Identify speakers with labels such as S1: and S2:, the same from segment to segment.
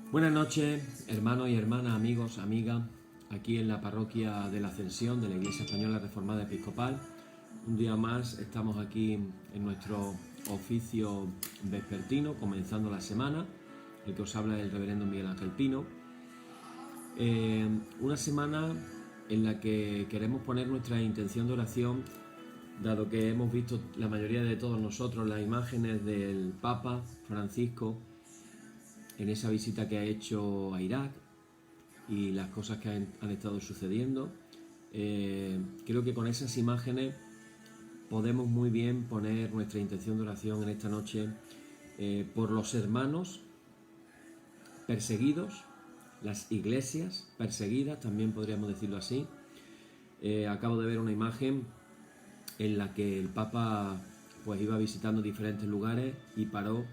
S1: Buenas noches, hermanos y hermanas, amigos, amigas, aquí en la parroquia de la Ascensión de la Iglesia Española Reformada Episcopal. Un día más estamos aquí en nuestro oficio vespertino, comenzando la semana. El que os habla es el reverendo Miguel Ángel Pino. Una semana en la que queremos poner nuestra intención de oración, dado que hemos visto la mayoría de todos nosotros las imágenes del Papa Francisco en esa visita que ha hecho a Irak y las cosas que han estado sucediendo. Creo que con esas imágenes podemos muy bien poner nuestra intención de oración en esta noche por los hermanos perseguidos, las iglesias perseguidas, también podríamos decirlo así. Acabo de ver una imagen en la que el Papa pues iba visitando diferentes lugares y paró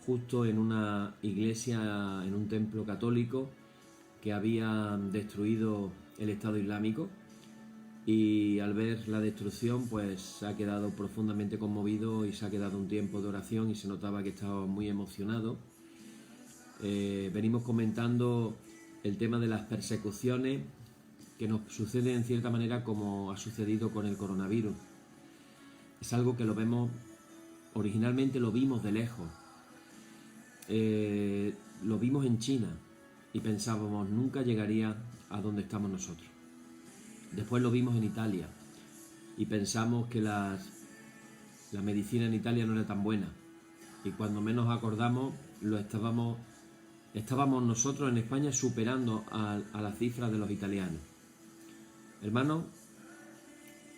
S1: justo en una iglesia, en un templo católico que había destruido el Estado Islámico, y al ver la destrucción pues se ha quedado profundamente conmovido y se ha quedado un tiempo de oración y se notaba que estaba muy emocionado. Venimos comentando el tema de las persecuciones que nos suceden en cierta manera como ha sucedido con el coronavirus. Es algo que lo vemos, originalmente lo vimos de lejos. Lo vimos en China y pensábamos nunca llegaría a donde estamos nosotros. Después lo vimos en Italia y pensamos que la medicina en Italia no era tan buena, y cuando menos acordamos estábamos nosotros en España superando a la cifra de los italianos. Hermanos,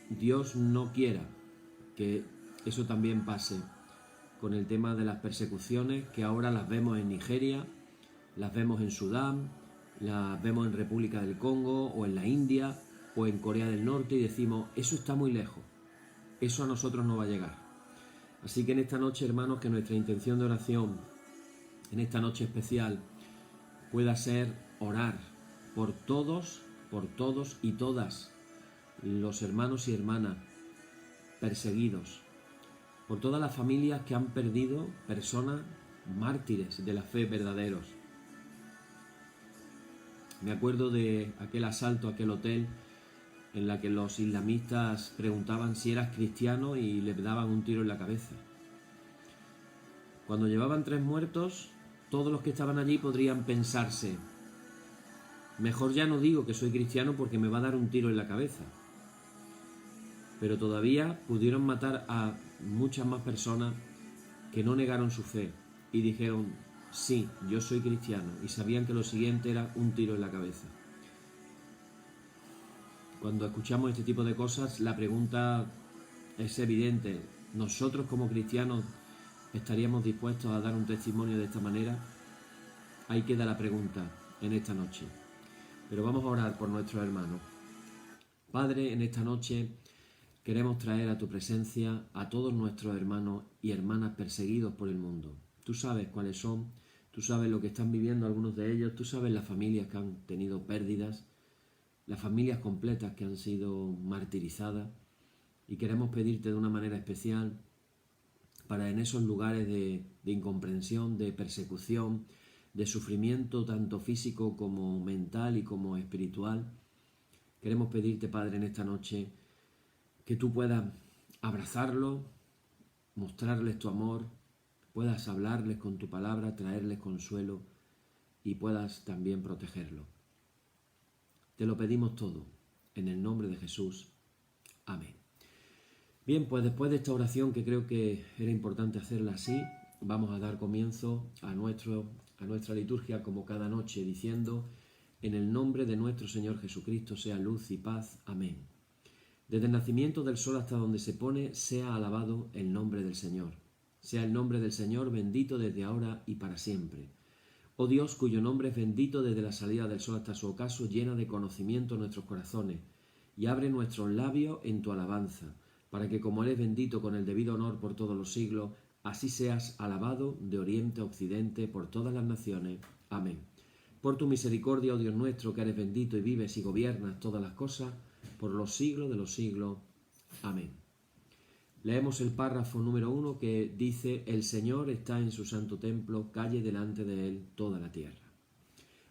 S1: Dios no quiera que eso también pase con el tema de las persecuciones, que ahora las vemos en Nigeria, las vemos en Sudán, las vemos en República del Congo o en la India o en Corea del Norte, y decimos, eso está muy lejos, eso a nosotros no va a llegar. Así que en esta noche, hermanos, que nuestra intención de oración, en esta noche especial, pueda ser orar por todos y todas los hermanos y hermanas perseguidos, por todas las familias que han perdido personas mártires de la fe verdaderos. Me acuerdo de aquel asalto a aquel hotel en la que los islamistas preguntaban si eras cristiano y le daban un tiro en la cabeza. Cuando llevaban 3 muertos, todos los que estaban allí podrían pensarse, mejor ya no digo que soy cristiano porque me va a dar un tiro en la cabeza. Pero todavía pudieron matar a muchas más personas que no negaron su fe y dijeron, sí, yo soy cristiano, y sabían que lo siguiente era un tiro en la cabeza. Cuando escuchamos este tipo de cosas, la pregunta es evidente. ¿Nosotros como cristianos estaríamos dispuestos a dar un testimonio de esta manera? Ahí queda la pregunta en esta noche. Pero vamos a orar por nuestros hermanos. Padre, en esta noche queremos traer a tu presencia a todos nuestros hermanos y hermanas perseguidos por el mundo. Tú sabes cuáles son, tú sabes lo que están viviendo algunos de ellos, tú sabes las familias que han tenido pérdidas, las familias completas que han sido martirizadas, y queremos pedirte de una manera especial para en esos lugares de incomprensión, de persecución, de sufrimiento tanto físico como mental y como espiritual, queremos pedirte, Padre, en esta noche que tú puedas abrazarlos, mostrarles tu amor, puedas hablarles con tu palabra, traerles consuelo y puedas también protegerlos. Te lo pedimos todo, en el nombre de Jesús. Amén. Bien, pues después de esta oración, que creo que era importante hacerla así, vamos a dar comienzo a nuestra liturgia como cada noche, diciendo, en el nombre de nuestro Señor Jesucristo sea luz y paz. Amén. Desde el nacimiento del sol hasta donde se pone, sea alabado el nombre del Señor. Sea el nombre del Señor bendito desde ahora y para siempre. Oh Dios, cuyo nombre es bendito desde la salida del sol hasta su ocaso, llena de conocimiento nuestros corazones y abre nuestros labios en tu alabanza, para que como eres bendito con el debido honor por todos los siglos, así seas alabado de oriente a occidente por todas las naciones. Amén. Por tu misericordia, oh Dios nuestro, que eres bendito y vives y gobiernas todas las cosas, por los siglos de los siglos. Amén. Leemos el párrafo número 1 que dice, el Señor está en su santo templo, calle delante de él toda la tierra.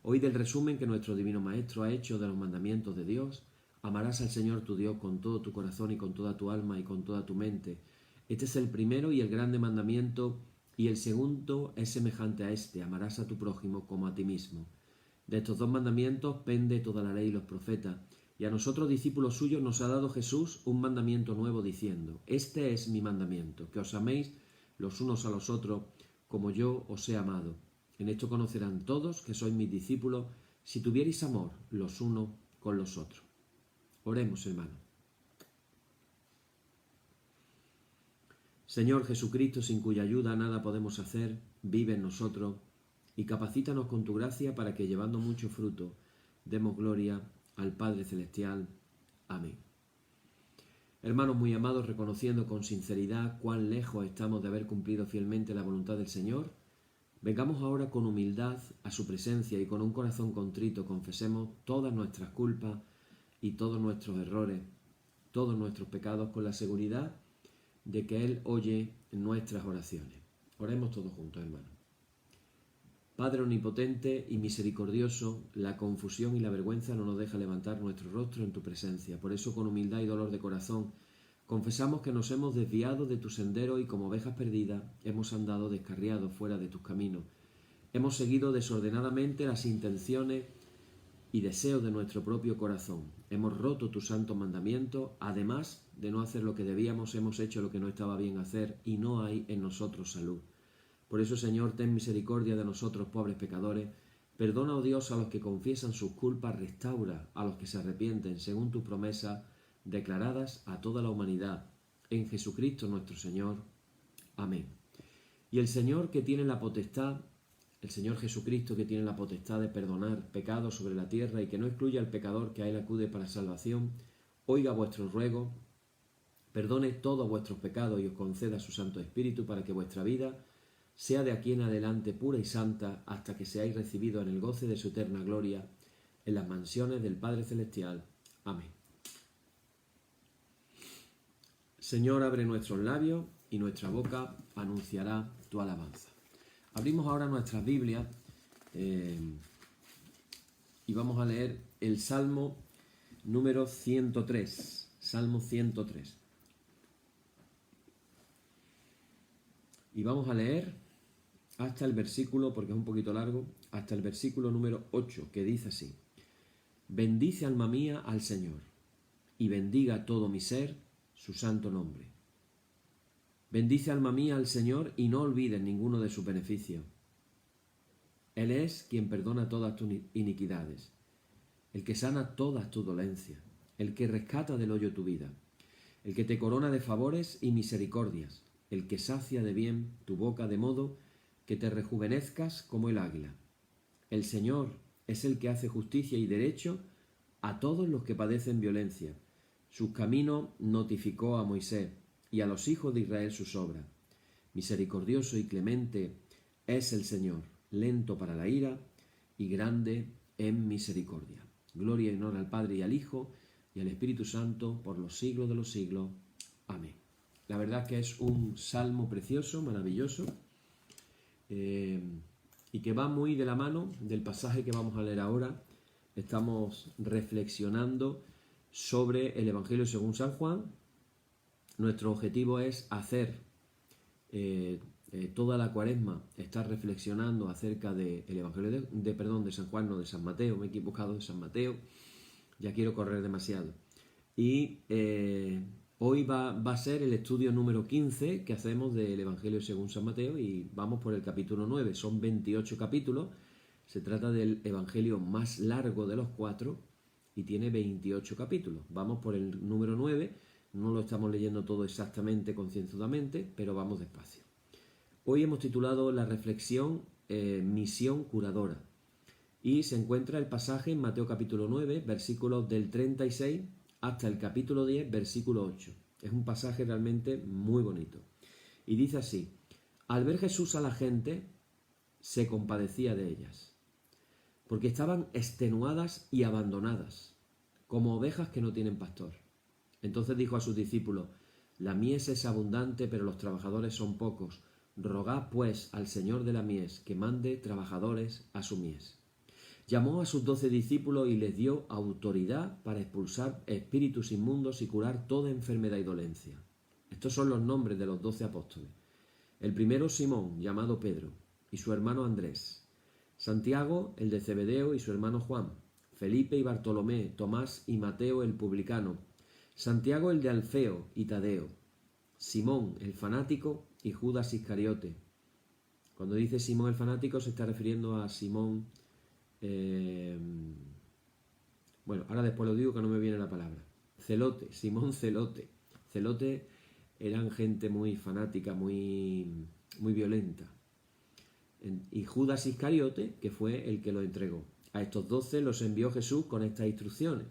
S1: Oíd el resumen que nuestro Divino Maestro ha hecho de los mandamientos de Dios. Amarás al Señor tu Dios con todo tu corazón y con toda tu alma y con toda tu mente. Este es el primero y el grande mandamiento, y el segundo es semejante a este: amarás a tu prójimo como a ti mismo. De estos dos mandamientos pende toda la ley y los profetas, y a nosotros, discípulos suyos, nos ha dado Jesús un mandamiento nuevo, diciendo: este es mi mandamiento, que os améis los unos a los otros como yo os he amado. En esto conocerán todos que sois mis discípulos, si tuviereis amor los unos con los otros. Oremos, hermanos. Señor Jesucristo, sin cuya ayuda nada podemos hacer, vive en nosotros y capacítanos con tu gracia para que, llevando mucho fruto, demos gloria al Padre Celestial. Amén. Hermanos muy amados, reconociendo con sinceridad cuán lejos estamos de haber cumplido fielmente la voluntad del Señor, vengamos ahora con humildad a su presencia y con un corazón contrito confesemos todas nuestras culpas y todos nuestros errores, todos nuestros pecados, con la seguridad de que Él oye nuestras oraciones. Oremos todos juntos, hermanos. Padre omnipotente y misericordioso, la confusión y la vergüenza no nos deja levantar nuestro rostro en tu presencia. Por eso, con humildad y dolor de corazón, confesamos que nos hemos desviado de tu sendero y, como ovejas perdidas, hemos andado descarriados fuera de tus caminos. Hemos seguido desordenadamente las intenciones y deseos de nuestro propio corazón. Hemos roto tus santos mandamientos. Además de no hacer lo que debíamos, hemos hecho lo que no estaba bien hacer, y no hay en nosotros salud. Por eso, Señor, ten misericordia de nosotros, pobres pecadores. Perdona, oh Dios, a los que confiesan sus culpas, restaura a los que se arrepienten, según tu promesa, declaradas a toda la humanidad. En Jesucristo nuestro Señor. Amén. Y el Señor que tiene la potestad, el Señor Jesucristo que tiene la potestad de perdonar pecados sobre la tierra y que no excluye al pecador que a Él acude para salvación, oiga vuestros ruegos, perdone todos vuestros pecados y os conceda su Santo Espíritu para que vuestra vida sea de aquí en adelante pura y santa, hasta que seáis recibidos en el goce de su eterna gloria, en las mansiones del Padre Celestial. Amén. Señor, abre nuestros labios y nuestra boca anunciará tu alabanza. Abrimos ahora nuestras Biblias y vamos a leer el Salmo número 103. Salmo 103. Y vamos a leer hasta el versículo, porque es un poquito largo, hasta el versículo número 8, que dice así: bendice, alma mía, al Señor, y bendiga todo mi ser su santo nombre. Bendice, alma mía, al Señor, y no olvides ninguno de sus beneficios. Él es quien perdona todas tus iniquidades, el que sana todas tus dolencias, el que rescata del hoyo tu vida, el que te corona de favores y misericordias, el que sacia de bien tu boca de modo que te rejuvenezcas como el águila. El Señor es el que hace justicia y derecho a todos los que padecen violencia. Sus caminos notificó a Moisés, y a los hijos de Israel sus obras. Misericordioso y clemente es el Señor, lento para la ira y grande en misericordia. Gloria y honor al Padre y al Hijo y al Espíritu Santo por los siglos de los siglos. Amén. La verdad que es un salmo precioso, maravilloso, y que va muy de la mano del pasaje que vamos a leer ahora. Estamos reflexionando sobre el Evangelio según San Juan. Nuestro objetivo es hacer toda la Cuaresma, estar reflexionando acerca del Evangelio de San Juan, no de San Mateo. Me he equivocado, de San Mateo, ya quiero correr demasiado. Y hoy va a ser el estudio número 15 que hacemos del Evangelio según San Mateo, y vamos por el capítulo 9. Son 28 capítulos, se trata del Evangelio más largo de los 4 y tiene 28 capítulos. Vamos por el número 9, no lo estamos leyendo todo exactamente, concienzudamente, pero vamos despacio. Hoy hemos titulado la reflexión Misión Curadora, y se encuentra el pasaje en Mateo capítulo 9, versículos del 36 hasta el capítulo 10, versículo 8. Es un pasaje realmente muy bonito. Y dice así: al ver Jesús a la gente, se compadecía de ellas, porque estaban extenuadas y abandonadas, como ovejas que no tienen pastor. Entonces dijo a sus discípulos: la mies es abundante, pero los trabajadores son pocos. Rogad pues al Señor de la mies que mande trabajadores a su mies. Llamó a sus 12 discípulos y les dio autoridad para expulsar espíritus inmundos y curar toda enfermedad y dolencia. Estos son los nombres de los 12 apóstoles. El primero, Simón, llamado Pedro, y su hermano Andrés. Santiago, el de Zebedeo, y su hermano Juan. Felipe y Bartolomé, Tomás y Mateo el publicano. Santiago, el de Alfeo y Tadeo. Simón, el fanático, y Judas Iscariote. Cuando dice Simón el fanático se está refiriendo a Simón... bueno, ahora después lo digo que no me viene la palabra. Celote, Simón Celote. Celote eran gente muy fanática, muy violenta. Y Judas Iscariote, que fue el que lo entregó. A estos 12 los envió Jesús con estas instrucciones.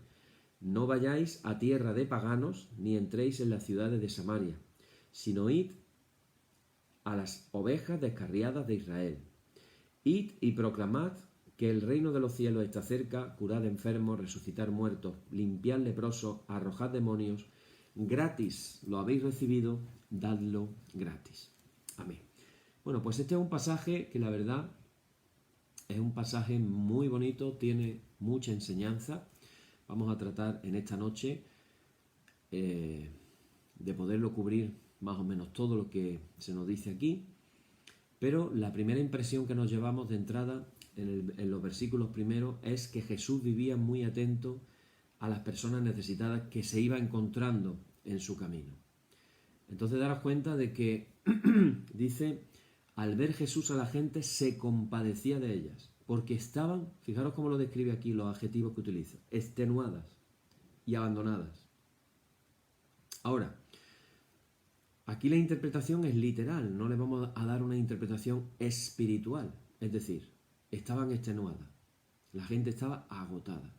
S1: No vayáis a tierra de paganos, ni entréis en las ciudades de Samaria, sino id a las ovejas descarriadas de Israel. Id y proclamad que el reino de los cielos está cerca, curad enfermos, resucitar muertos, limpiad leprosos, arrojad demonios. Gratis lo habéis recibido, dadlo gratis. Amén. Bueno, pues este es un pasaje que la verdad es un pasaje muy bonito, tiene mucha enseñanza. Vamos a tratar en esta noche de poderlo cubrir más o menos todo lo que se nos dice aquí. Pero la primera impresión que nos llevamos de entrada en los versículos primeros es que Jesús vivía muy atento a las personas necesitadas que se iba encontrando en su camino. Entonces daros cuenta de que dice, al ver Jesús a la gente se compadecía de ellas, porque estaban, fijaros cómo lo describe aquí los adjetivos que utiliza, extenuadas y abandonadas. Ahora, aquí la interpretación es literal, no le vamos a dar una interpretación espiritual, es decir, estaban extenuadas, la gente estaba agotada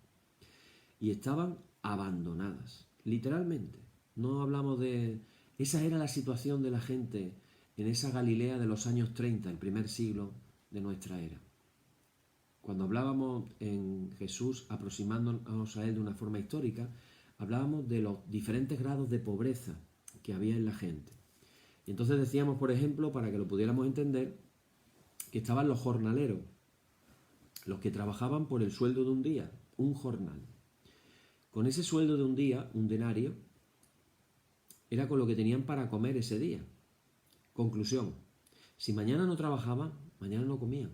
S1: y estaban abandonadas, literalmente. No hablamos de... Esa era la situación de la gente en esa Galilea de los años 30, el primer siglo de nuestra era. Cuando hablábamos en Jesús, aproximándonos a él de una forma histórica, hablábamos de los diferentes grados de pobreza que había en la gente. Y entonces decíamos, por ejemplo, para que lo pudiéramos entender, que estaban los jornaleros, los que trabajaban por el sueldo de un día, un jornal. Con ese sueldo de un día, un denario, era con lo que tenían para comer ese día. Conclusión, si mañana no trabajaban, mañana no comían.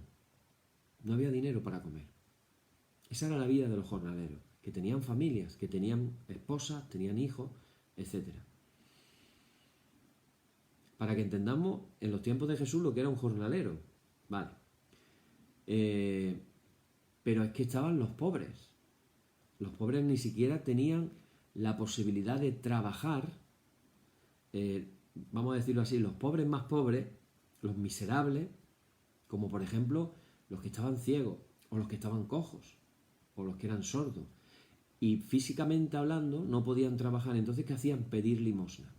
S1: No había dinero para comer. Esa era la vida de los jornaleros, que tenían familias, que tenían esposas, tenían hijos, etc. Para que entendamos en los tiempos de Jesús lo que era un jornalero. Vale. Pero es que estaban los pobres. Los pobres ni siquiera tenían la posibilidad de trabajar. Vamos a decirlo así, los pobres más pobres, los miserables, como por ejemplo los que estaban ciegos, o los que estaban cojos, o los que eran sordos, y físicamente hablando no podían trabajar. Entonces, ¿qué hacían? Pedir limosna.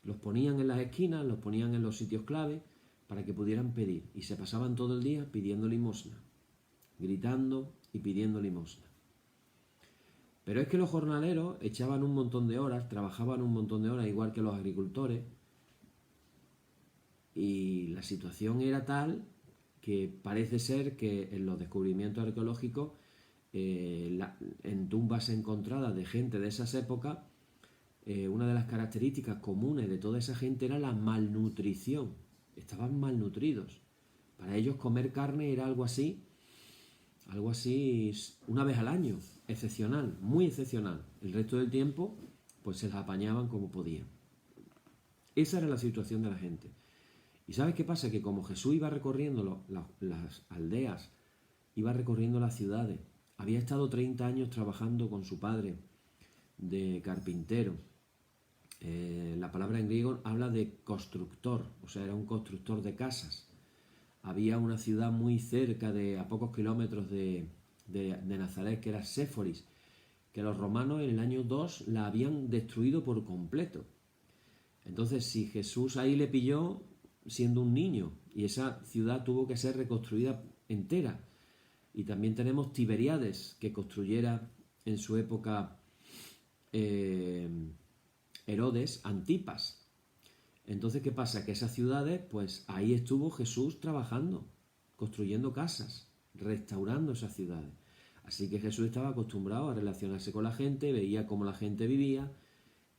S1: Los ponían en las esquinas, los ponían en los sitios clave para que pudieran pedir, y se pasaban todo el día pidiendo limosna, gritando y pidiendo limosna. Pero es que los jornaleros echaban un montón de horas, trabajaban un montón de horas, igual que los agricultores, y la situación era tal que parece ser que en los descubrimientos arqueológicos, en tumbas encontradas de gente de esas épocas, una de las características comunes de toda esa gente era la malnutrición. Estaban malnutridos. Para ellos comer carne era algo así una vez al año, excepcional, muy excepcional. El resto del tiempo pues se las apañaban como podían. Esa era la situación de la gente. ¿Y sabes qué pasa? Que como Jesús iba recorriendo las aldeas, iba recorriendo las ciudades, había estado 30 años trabajando con su padre de carpintero. La palabra en griego habla de constructor, o sea, era un constructor de casas. Había una ciudad muy cerca, a pocos kilómetros de Nazaret, que era Séforis, que los romanos en el año 2 la habían destruido por completo. Entonces, si Jesús ahí le pilló siendo un niño, y esa ciudad tuvo que ser reconstruida entera. Y también tenemos Tiberíades, que construyera en su época Herodes Antipas. Entonces, ¿qué pasa? Que esas ciudades, pues ahí estuvo Jesús trabajando, construyendo casas, restaurando esas ciudades. Así que Jesús estaba acostumbrado a relacionarse con la gente, veía cómo la gente vivía,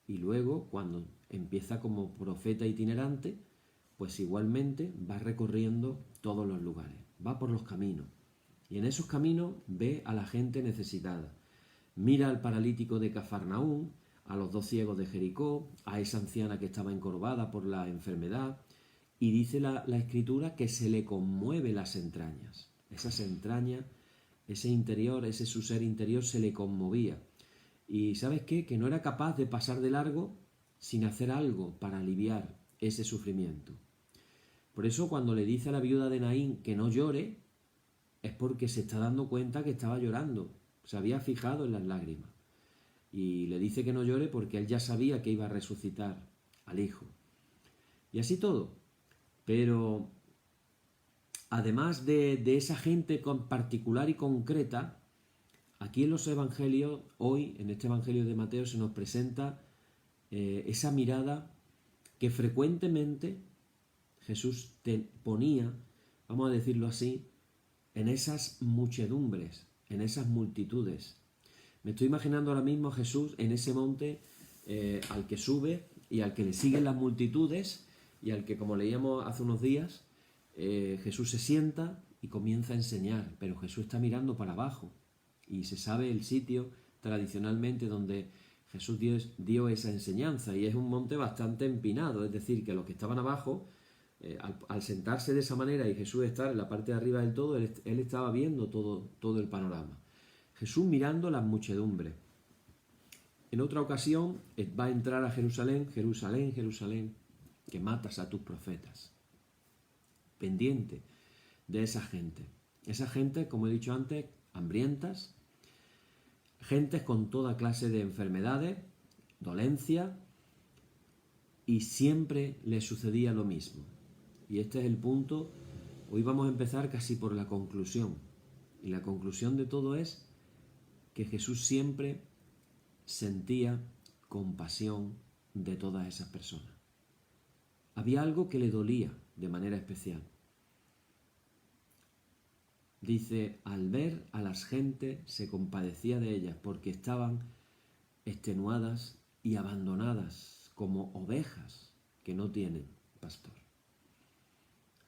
S1: y luego, cuando empieza como profeta itinerante, pues igualmente va recorriendo todos los lugares, va por los caminos. Y en esos caminos ve a la gente necesitada. Mira al paralítico de Cafarnaúm, a los 2 ciegos de Jericó, a esa anciana que estaba encorvada por la enfermedad, y dice la Escritura que se le conmueve las entrañas. Esas entrañas, ese interior, ese su ser interior se le conmovía. Y ¿sabes qué? Que no era capaz de pasar de largo sin hacer algo para aliviar ese sufrimiento. Por eso cuando le dice a la viuda de Naín que no llore, es porque se está dando cuenta que estaba llorando. Se había fijado en las lágrimas. Y le dice que no llore porque él ya sabía que iba a resucitar al hijo. Y así todo. Pero además de esa gente particular y concreta, aquí en los evangelios, hoy, en este evangelio de Mateo, se nos presenta esa mirada que frecuentemente Jesús ponía, vamos a decirlo así, en esas muchedumbres, en esas multitudes. Me estoy imaginando ahora mismo a Jesús en ese monte al que sube y al que le siguen las multitudes y al que, como leíamos hace unos días, Jesús se sienta y comienza a enseñar, pero Jesús está mirando para abajo y se sabe el sitio tradicionalmente donde Jesús dio esa enseñanza, y es un monte bastante empinado, es decir, que los que estaban abajo, al sentarse de esa manera y Jesús estar en la parte de arriba del todo, él estaba viendo todo el panorama. Jesús mirando las muchedumbres. En otra ocasión va a entrar a Jerusalén, Jerusalén, Jerusalén, que matas a tus profetas. Pendiente de esa gente. Esa gente, como he dicho antes, hambrientas, gentes con toda clase de enfermedades, dolencia, y siempre les sucedía lo mismo. Y este es el punto. Hoy vamos a empezar casi por la conclusión. Y la conclusión de todo es que Jesús siempre sentía compasión de todas esas personas. Había algo que le dolía de manera especial. Dice, al ver a las gentes se compadecía de ellas porque estaban extenuadas y abandonadas como ovejas que no tienen pastor.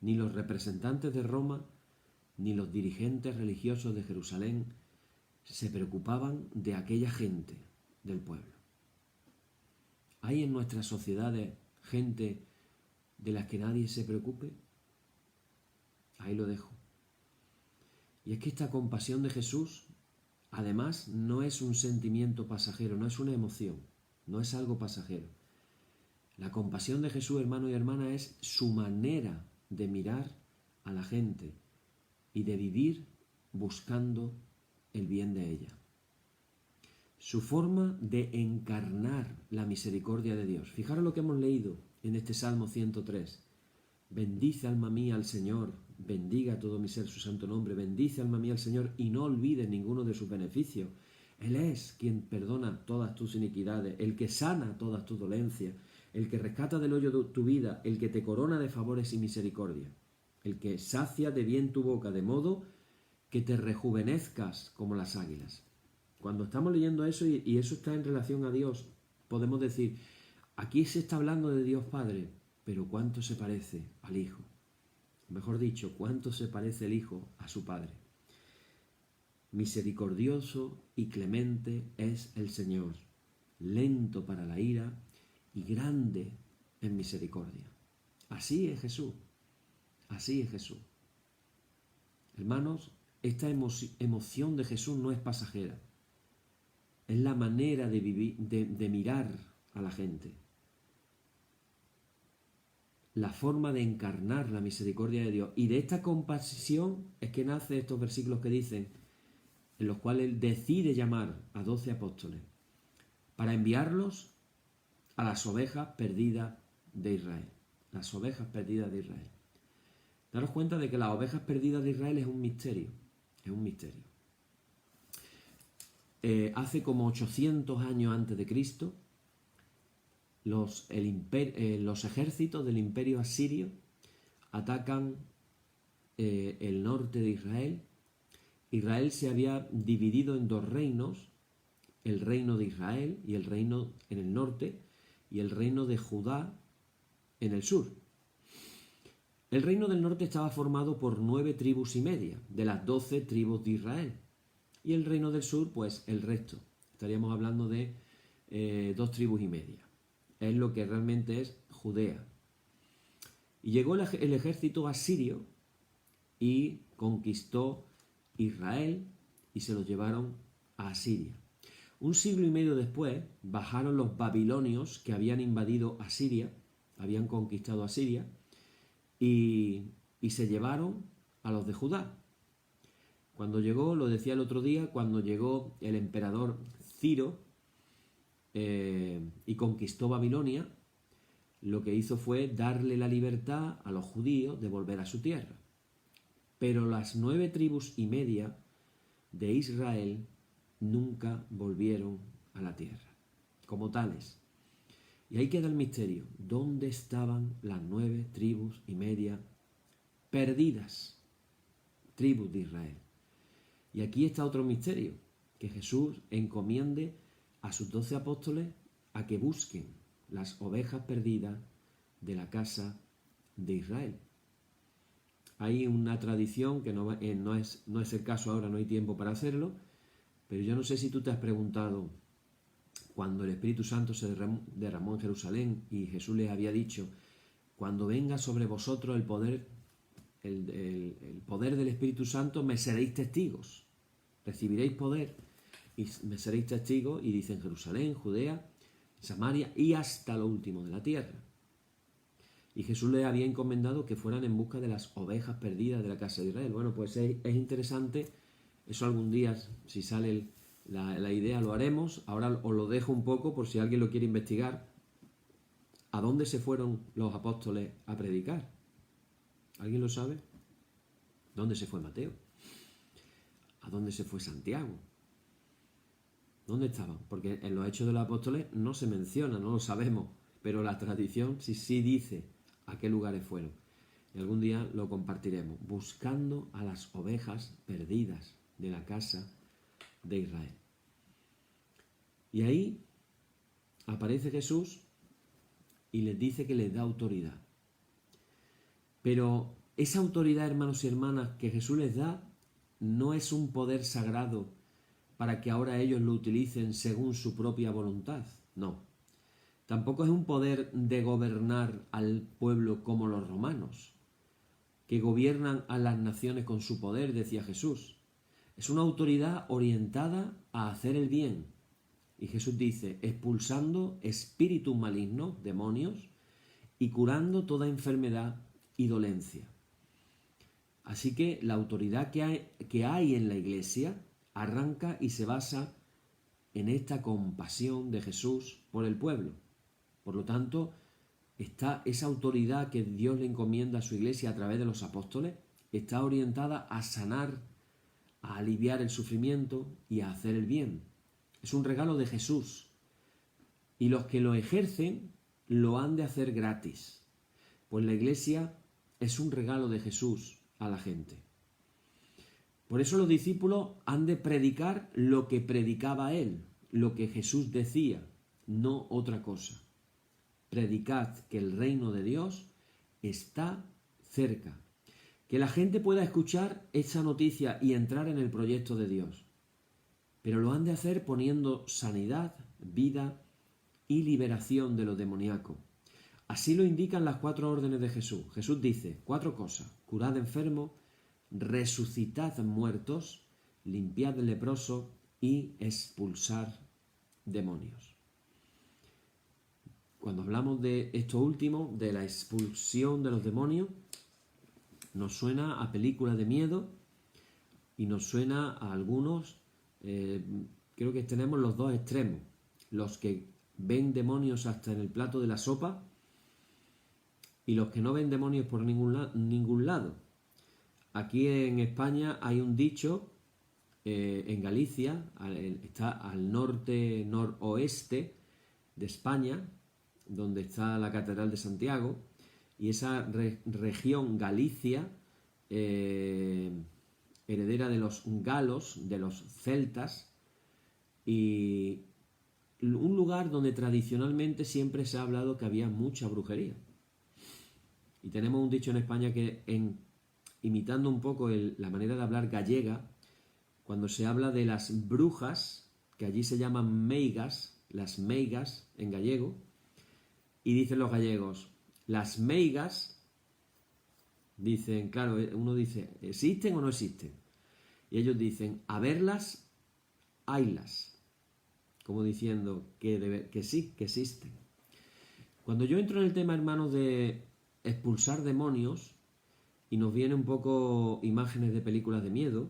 S1: Ni los representantes de Roma ni los dirigentes religiosos de Jerusalén se preocupaban de aquella gente del pueblo. ¿Hay en nuestras sociedades gente de las que nadie se preocupe? Ahí lo dejo. Y es que esta compasión de Jesús, además, no es un sentimiento pasajero, no es una emoción, no es algo pasajero. La compasión de Jesús, hermano y hermana, es su manera de mirar a la gente y de vivir buscando el bien de ella. Su forma de encarnar la misericordia de Dios. Fijaros lo que hemos leído en este Salmo 103. Bendice, alma mía, al Señor, bendiga a todo mi ser su santo nombre, bendice, alma mía, al Señor, y no olvides ninguno de sus beneficios. Él es quien perdona todas tus iniquidades, el que sana todas tus dolencias, el que rescata del hoyo de tu vida, el que te corona de favores y misericordia, el que sacia de bien tu boca, de modo que te rejuvenezcas como las águilas. Cuando estamos leyendo eso, y eso está en relación a Dios, podemos decir, aquí se está hablando de Dios Padre, pero ¿cuánto se parece al Hijo? Mejor dicho, ¿cuánto se parece el Hijo a su Padre? Misericordioso y clemente es el Señor, lento para la ira y grande en misericordia. Así es Jesús, así es Jesús. Hermanos, esta emoción de Jesús no es pasajera, es la manera de vivir, de mirar a la gente. La forma de encarnar la misericordia de Dios. Y de esta compasión es que nacen estos versículos que dicen, en los cuales Él decide llamar a 12 apóstoles para enviarlos a las ovejas perdidas de Israel. Las ovejas perdidas de Israel. Daros cuenta de que las ovejas perdidas de Israel es un misterio. Es un misterio. Hace como 800 años antes de Cristo, los ejércitos del imperio asirio atacan el norte de Israel Israel se había dividido en dos reinos, el reino de Israel y el reino en el norte y el reino de Judá en el sur. El reino del norte estaba formado por 9 tribus y media, de las 12 tribus de Israel. Y el reino del sur, pues el resto. Estaríamos hablando de 2 tribus y media. Es lo que realmente es Judea. Y llegó el ejército asirio y conquistó Israel y se los llevaron a Asiria. Un siglo y medio después bajaron los babilonios que habían invadido Asiria, habían conquistado Asiria, y se llevaron a los de Judá. Cuando llegó, lo decía el otro día, cuando llegó el emperador Ciro y conquistó Babilonia, lo que hizo fue darle la libertad a los judíos de volver a su tierra. Pero las 9 tribus y media de Israel nunca volvieron a la tierra, como tales. Y ahí queda el misterio. ¿Dónde estaban las 9 tribus y media perdidas? Tribus de Israel. Y aquí está otro misterio, que Jesús encomiende a sus 12 apóstoles a que busquen las ovejas perdidas de la casa de Israel. Hay una tradición que no es el caso ahora, no hay tiempo para hacerlo, pero yo no sé si tú te has preguntado, cuando el Espíritu Santo se derramó en Jerusalén y Jesús les había dicho, cuando venga sobre vosotros el poder del Espíritu Santo, me seréis testigos, recibiréis poder y me seréis testigos, y dicen Jerusalén, Judea, Samaria y hasta lo último de la tierra. Y Jesús les había encomendado que fueran en busca de las ovejas perdidas de la casa de Israel. Bueno, pues es interesante, eso algún día, si sale la idea, lo haremos. Ahora os lo dejo un poco por si alguien lo quiere investigar. ¿A dónde se fueron los apóstoles a predicar? ¿Alguien lo sabe? ¿Dónde se fue Mateo? ¿A dónde se fue Santiago? ¿Dónde estaban? Porque en los Hechos de los Apóstoles no se menciona, no lo sabemos, pero la tradición sí dice a qué lugares fueron. Y algún día lo compartiremos, buscando a las ovejas perdidas de la casa de Israel. Y ahí aparece Jesús y les dice que les da autoridad. Pero esa autoridad, hermanos y hermanas, que Jesús les da, no es un poder sagrado para que ahora ellos lo utilicen según su propia voluntad. No. Tampoco es un poder de gobernar al pueblo como los romanos, que gobiernan a las naciones con su poder, decía Jesús. Es una autoridad orientada a hacer el bien. Y Jesús dice, expulsando espíritus malignos, demonios, y curando toda enfermedad y dolencia. Así que la autoridad que hay en la Iglesia arranca y se basa en esta compasión de Jesús por el pueblo. Por lo tanto, esa autoridad que Dios le encomienda a su Iglesia a través de los apóstoles está orientada a sanar, a aliviar el sufrimiento y a hacer el bien. Es un regalo de Jesús. Y los que lo ejercen lo han de hacer gratis. Pues la Iglesia es un regalo de Jesús a la gente. Por eso los discípulos han de predicar lo que predicaba Él, lo que Jesús decía, no otra cosa. Predicad que el reino de Dios está cerca. Que la gente pueda escuchar esa noticia y entrar en el proyecto de Dios. Pero lo han de hacer poniendo sanidad, vida y liberación de lo demoníaco. Así lo indican las 4 órdenes de Jesús. Jesús dice 4 cosas: curad enfermos, resucitad muertos, limpiad leprosos y expulsar demonios. Cuando hablamos de esto último, de la expulsión de los demonios, nos suena a películas de miedo y nos suena a algunos, creo que tenemos los dos extremos, los que ven demonios hasta en el plato de la sopa y los que no ven demonios por ningún lado. Aquí en España hay un dicho, en Galicia, está al noroeste de España, donde está la Catedral de Santiago, y esa región, Galicia, heredera de los galos, de los celtas, y un lugar donde tradicionalmente siempre se ha hablado que había mucha brujería. Y tenemos un dicho en España que, imitando un poco la manera de hablar gallega, cuando se habla de las brujas, que allí se llaman meigas, las meigas en gallego, y dicen los gallegos, las meigas, dicen, claro, uno dice, ¿existen o no existen? Y ellos dicen, a verlas, haylas, como diciendo que sí, que existen. Cuando yo entro en el tema, hermanos, de expulsar demonios, y nos viene un poco imágenes de películas de miedo,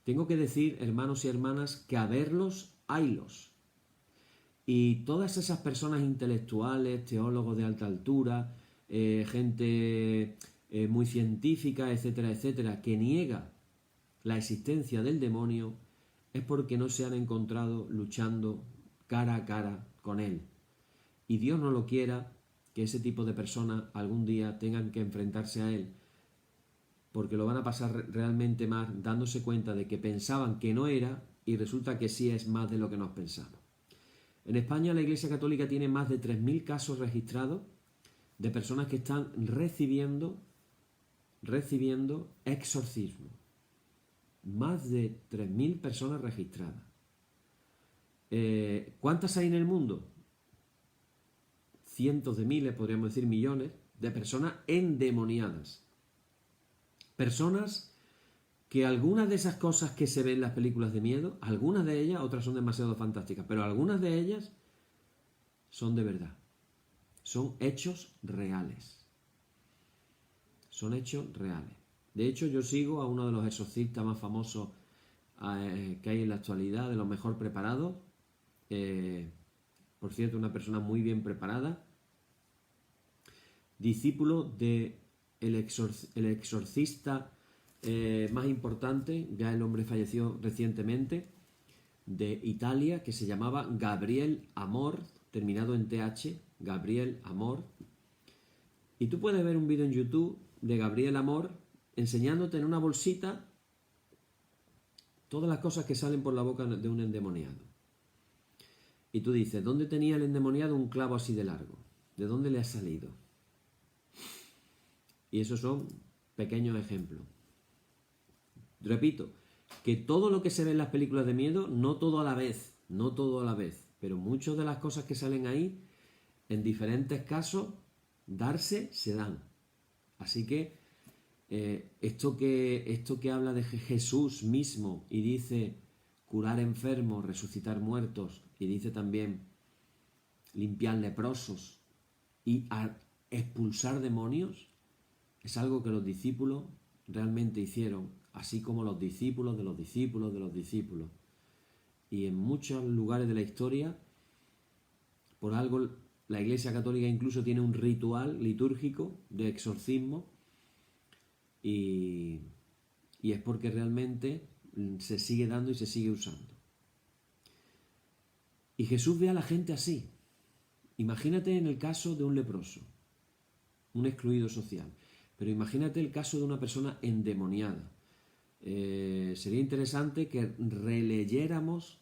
S1: tengo que decir, hermanos y hermanas, que a verlos, haylos. Y todas esas personas intelectuales, teólogos de alta altura, gente muy científica, etcétera, etcétera, que niega la existencia del demonio, es porque no se han encontrado luchando cara a cara con él. Y Dios no lo quiera que ese tipo de personas algún día tengan que enfrentarse a él, porque lo van a pasar realmente mal dándose cuenta de que pensaban que no era y resulta que sí es más de lo que nos pensamos. En España la Iglesia Católica tiene más de 3.000 casos registrados de personas que están recibiendo exorcismo. Más de 3.000 personas registradas. ¿Cuántas hay en el mundo? Cientos de miles, podríamos decir millones, de personas endemoniadas. Personas que algunas de esas cosas que se ven en las películas de miedo, algunas de ellas, otras son demasiado fantásticas, pero algunas de ellas son de verdad. Son hechos reales. Son hechos reales. De hecho, yo sigo a uno de los exorcistas más famosos que hay en la actualidad, de los mejor preparados. Por cierto, una persona muy bien preparada. Discípulo de el exorcista más importante, ya el hombre falleció recientemente, de Italia, que se llamaba Gabriel Amor, terminado en TH, Gabriel Amor. Y tú puedes ver un vídeo en YouTube de Gabriel Amor enseñándote en una bolsita todas las cosas que salen por la boca de un endemoniado. Y tú dices, ¿dónde tenía el endemoniado un clavo así de largo? ¿De dónde le ha salido? Y esos son pequeños ejemplos. Repito, que todo lo que se ve en las películas de miedo, no todo a la vez, pero muchas de las cosas que salen ahí, en diferentes casos, se dan. Así que esto que habla de Jesús mismo y dice curar enfermos, resucitar muertos, y dice también limpiar leprosos y expulsar demonios, es algo que los discípulos realmente hicieron, así como los discípulos de los discípulos de los discípulos. Y en muchos lugares de la historia, por algo, la Iglesia Católica incluso tiene un ritual litúrgico de exorcismo, y es porque realmente se sigue dando y se sigue usando. Y Jesús ve a la gente así. Imagínate en el caso de un leproso, un excluido social, pero imagínate el caso de una persona endemoniada. Sería interesante que releyéramos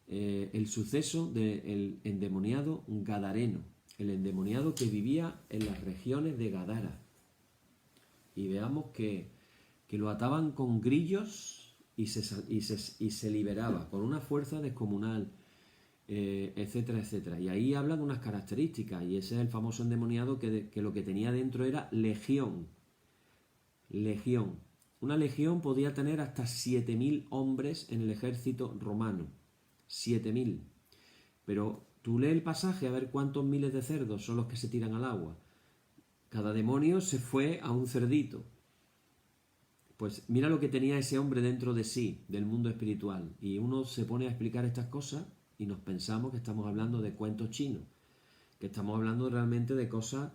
S1: el suceso del endemoniado gadareno, el endemoniado que vivía en las regiones de Gadara. Y veamos que lo ataban con grillos y se liberaba con una fuerza descomunal, etcétera, etcétera. Y ahí habla de unas características, y ese es el famoso endemoniado que lo que tenía dentro era legión. Legión. Una legión podía tener hasta 7.000 hombres en el ejército romano. 7.000. Pero tú lee el pasaje a ver cuántos miles de cerdos son los que se tiran al agua. Cada demonio se fue a un cerdito. Pues mira lo que tenía ese hombre dentro de sí, del mundo espiritual. Y uno se pone a explicar estas cosas y nos pensamos que estamos hablando de cuentos chinos, que estamos hablando realmente de cosas,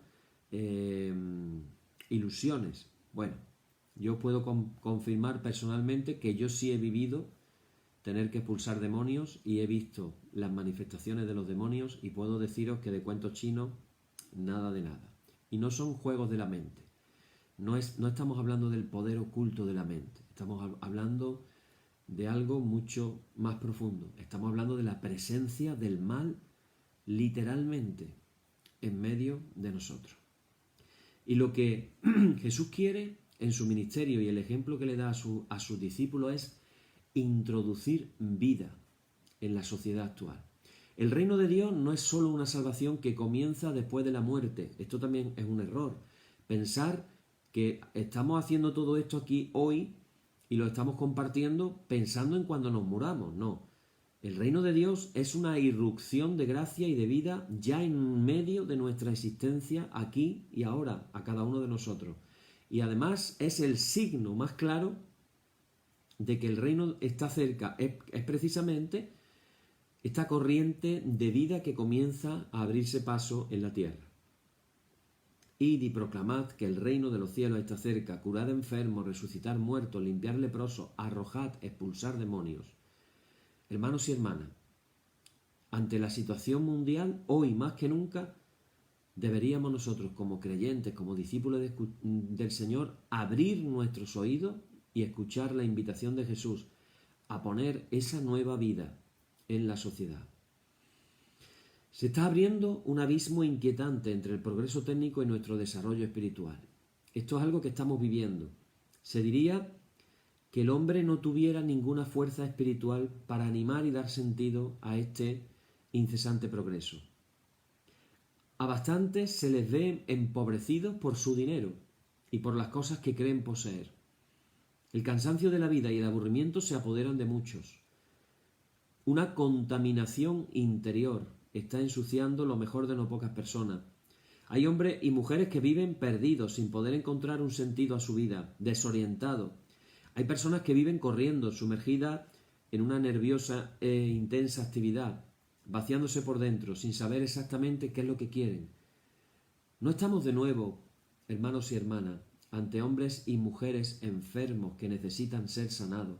S1: ilusiones. Bueno, yo puedo confirmar personalmente que yo sí he vivido tener que expulsar demonios y he visto las manifestaciones de los demonios, y puedo deciros que de cuentos chinos, nada de nada. Y no son juegos de la mente. no estamos hablando del poder oculto de la mente, estamos hablando de algo mucho más profundo. Estamos hablando de la presencia del mal literalmente en medio de nosotros. Y lo que Jesús quiere en su ministerio y el ejemplo que le da a sus discípulos es introducir vida en la sociedad actual. El reino de Dios no es solo una salvación que comienza después de la muerte. Esto también es un error. Pensar que estamos haciendo todo esto aquí hoy y lo estamos compartiendo pensando en cuando nos muramos. No. El reino de Dios es una irrupción de gracia y de vida ya en medio de nuestra existencia aquí y ahora, a cada uno de nosotros. Y además es el signo más claro de que el reino está cerca. Es precisamente esta corriente de vida que comienza a abrirse paso en la tierra. Id y proclamad que el reino de los cielos está cerca, curad enfermos, resucitar muertos, limpiar leprosos, arrojad, expulsar demonios. Hermanos y hermanas, ante la situación mundial, hoy más que nunca, deberíamos nosotros como creyentes, como discípulos del Señor, abrir nuestros oídos y escuchar la invitación de Jesús a poner esa nueva vida en la sociedad. Se está abriendo un abismo inquietante entre el progreso técnico y nuestro desarrollo espiritual. Esto es algo que estamos viviendo. Se diría que el hombre no tuviera ninguna fuerza espiritual para animar y dar sentido a este incesante progreso. A bastantes se les ve empobrecidos por su dinero y por las cosas que creen poseer. El cansancio de la vida y el aburrimiento se apoderan de muchos. Una contaminación interior está ensuciando lo mejor de no pocas personas. Hay hombres y mujeres que viven perdidos, sin poder encontrar un sentido a su vida, desorientados. Hay personas que viven corriendo, sumergidas en una nerviosa e intensa actividad, vaciándose por dentro, sin saber exactamente qué es lo que quieren. No estamos de nuevo, hermanos y hermanas, ante hombres y mujeres enfermos que necesitan ser sanados,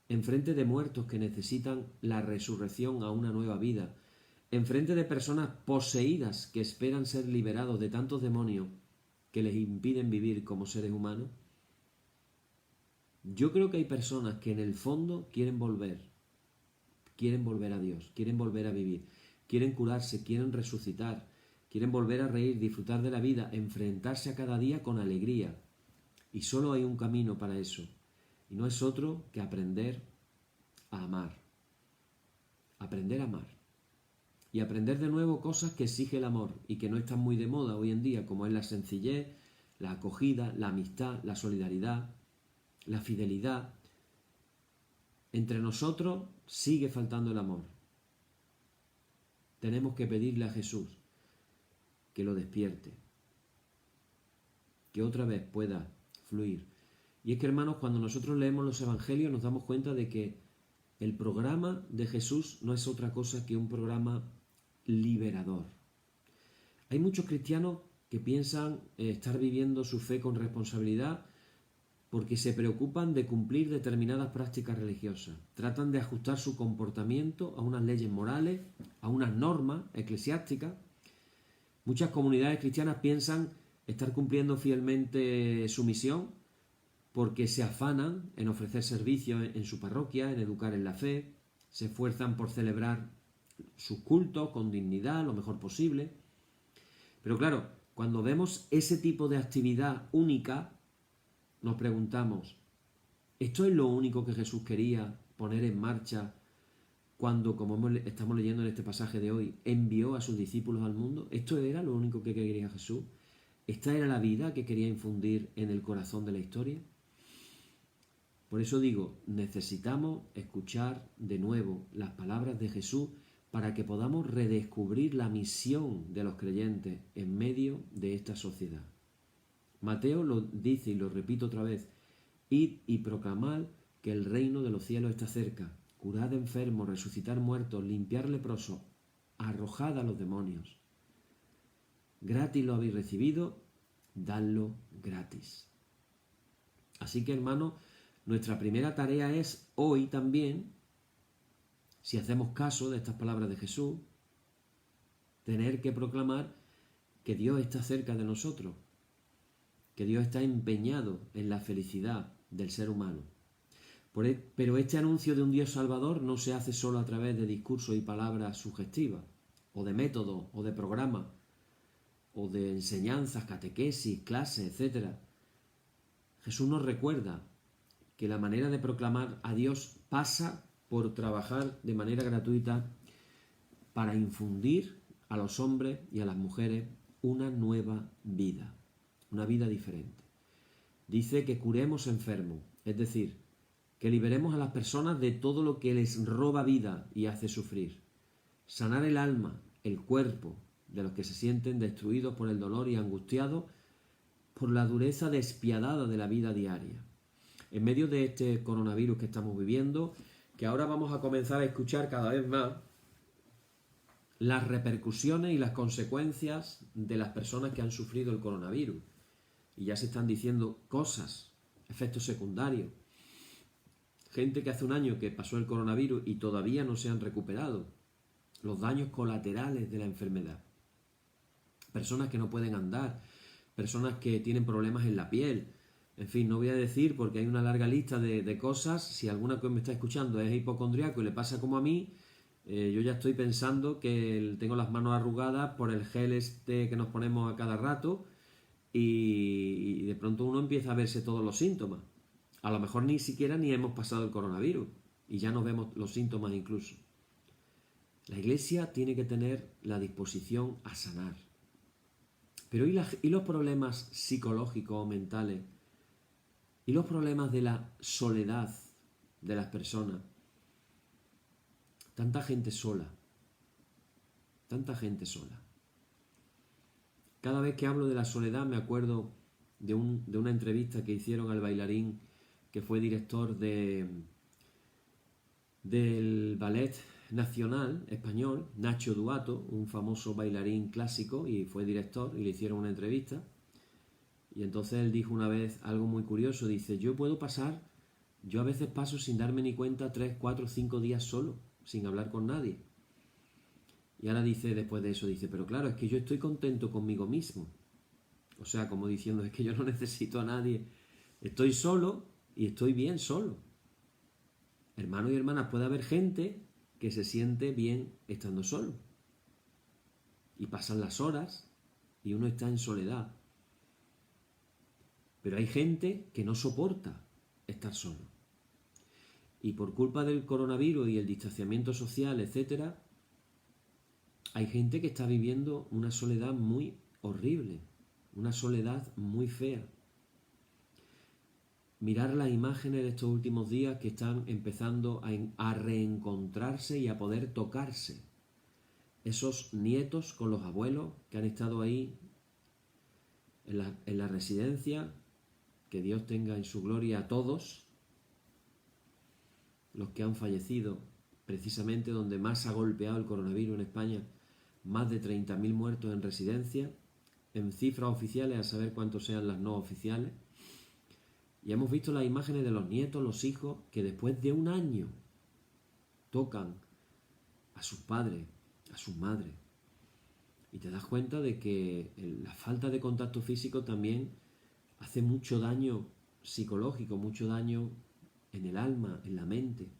S1: enfrente de muertos que necesitan la resurrección a una nueva vida, enfrente de personas poseídas que esperan ser liberados de tantos demonios que les impiden vivir como seres humanos. Yo creo que hay personas que en el fondo quieren volver a Dios, quieren volver a vivir, quieren curarse, quieren resucitar, quieren volver a reír, disfrutar de la vida, enfrentarse a cada día con alegría. Y solo hay un camino para eso, y no es otro que aprender a amar. Aprender a amar. Y aprender de nuevo cosas que exige el amor y que no están muy de moda hoy en día, como es la sencillez, la acogida, la amistad, la solidaridad, la fidelidad. Entre nosotros sigue faltando el amor. Tenemos que pedirle a Jesús que lo despierte, que otra vez pueda fluir. Y es que, hermanos, cuando nosotros leemos los evangelios nos damos cuenta de que el programa de Jesús no es otra cosa que un programa liberador. Hay muchos cristianos que piensan estar viviendo su fe con responsabilidad porque se preocupan de cumplir determinadas prácticas religiosas. Tratan de ajustar su comportamiento a unas leyes morales, a unas normas eclesiásticas. Muchas comunidades cristianas piensan estar cumpliendo fielmente su misión porque se afanan en ofrecer servicios en su parroquia, en educar en la fe, se esfuerzan por celebrar sus cultos con dignidad, lo mejor posible. Pero claro, cuando vemos ese tipo de actividad única, nos preguntamos, ¿esto es lo único que Jesús quería poner en marcha cuando, como estamos leyendo en este pasaje de hoy, envió a sus discípulos al mundo? ¿Esto era lo único que quería Jesús? ¿Esta era la vida que quería infundir en el corazón de la historia? Por eso digo, necesitamos escuchar de nuevo las palabras de Jesús para que podamos redescubrir la misión de los creyentes en medio de esta sociedad. Mateo lo dice y lo repito otra vez, id y proclamad que el reino de los cielos está cerca, curad enfermos, resucitar muertos, limpiar leprosos, arrojad a los demonios. Gratis lo habéis recibido, dadlo gratis. Así que, hermanos, nuestra primera tarea es hoy también, si hacemos caso de estas palabras de Jesús, tener que proclamar que Dios está cerca de nosotros, que Dios está empeñado en la felicidad del ser humano. Pero este anuncio de un Dios salvador no se hace solo a través de discursos y palabras sugestivas, o de métodos, o de programas, o de enseñanzas, catequesis, clases, etc. Jesús nos recuerda que la manera de proclamar a Dios pasa por trabajar de manera gratuita para infundir a los hombres y a las mujeres una nueva vida, una vida diferente. Dice que curemos enfermos, es decir, que liberemos a las personas de todo lo que les roba vida y hace sufrir. Sanar el alma, el cuerpo, de los que se sienten destruidos por el dolor y angustiados por la dureza despiadada de la vida diaria. En medio de este coronavirus que estamos viviendo, que ahora vamos a comenzar a escuchar cada vez más las repercusiones y las consecuencias de las personas que han sufrido el coronavirus. Y ya se están diciendo cosas, efectos secundarios. Gente que hace un año que pasó el coronavirus y todavía no se han recuperado. Los daños colaterales de la enfermedad. Personas que no pueden andar, personas que tienen problemas en la piel. En fin, no voy a decir porque hay una larga lista de cosas. Si alguna que me está escuchando es hipocondriaco y le pasa como a mí, yo ya estoy pensando que tengo las manos arrugadas por el gel este que nos ponemos a cada rato y de pronto uno empieza a verse todos los síntomas. A lo mejor ni siquiera ni hemos pasado el coronavirus y ya nos vemos los síntomas incluso. La Iglesia tiene que tener la disposición a sanar. Pero ¿y los problemas psicológicos o mentales? ¿Y los problemas de la soledad de las personas? Tanta gente sola. Tanta gente sola. Cada vez que hablo de la soledad me acuerdo de una entrevista que hicieron al bailarín que fue director del Ballet Nacional Español, Nacho Duato, un famoso bailarín clásico, y fue director, y le hicieron una entrevista. Y entonces él dijo una vez algo muy curioso, dice, yo a veces paso sin darme ni cuenta 3, 4, 5 días solo, sin hablar con nadie. Y ahora dice, después de eso, dice, pero claro, es que yo estoy contento conmigo mismo. O sea, como diciendo, es que yo no necesito a nadie. Estoy solo y estoy bien solo. Hermanos y hermanas, puede haber gente que se siente bien estando solo. Y pasan las horas y uno está en soledad. Pero hay gente que no soporta estar solo. Y por culpa del coronavirus y el distanciamiento social, etc., hay gente que está viviendo una soledad muy horrible, una soledad muy fea. Mirar las imágenes de estos últimos días que están empezando a reencontrarse y a poder tocarse. Esos nietos con los abuelos que han estado ahí en la residencia, que Dios tenga en su gloria a todos los que han fallecido, precisamente donde más ha golpeado el coronavirus en España, más de 30.000 muertos en residencia, en cifras oficiales, a saber cuántos sean las no oficiales. Y hemos visto las imágenes de los nietos, los hijos, que después de un año tocan a sus padres, a sus madres. Y te das cuenta de que la falta de contacto físico también hace mucho daño psicológico, mucho daño en el alma, en la mente.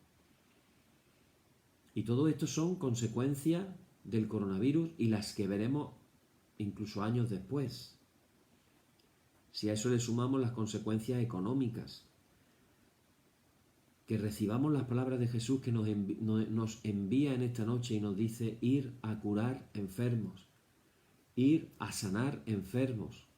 S1: Y todo esto son consecuencias del coronavirus y las que veremos incluso años después. Si a eso le sumamos las consecuencias económicas, que recibamos las palabras de Jesús que nos envía en esta noche y nos dice ir a curar enfermos, ir a sanar enfermos.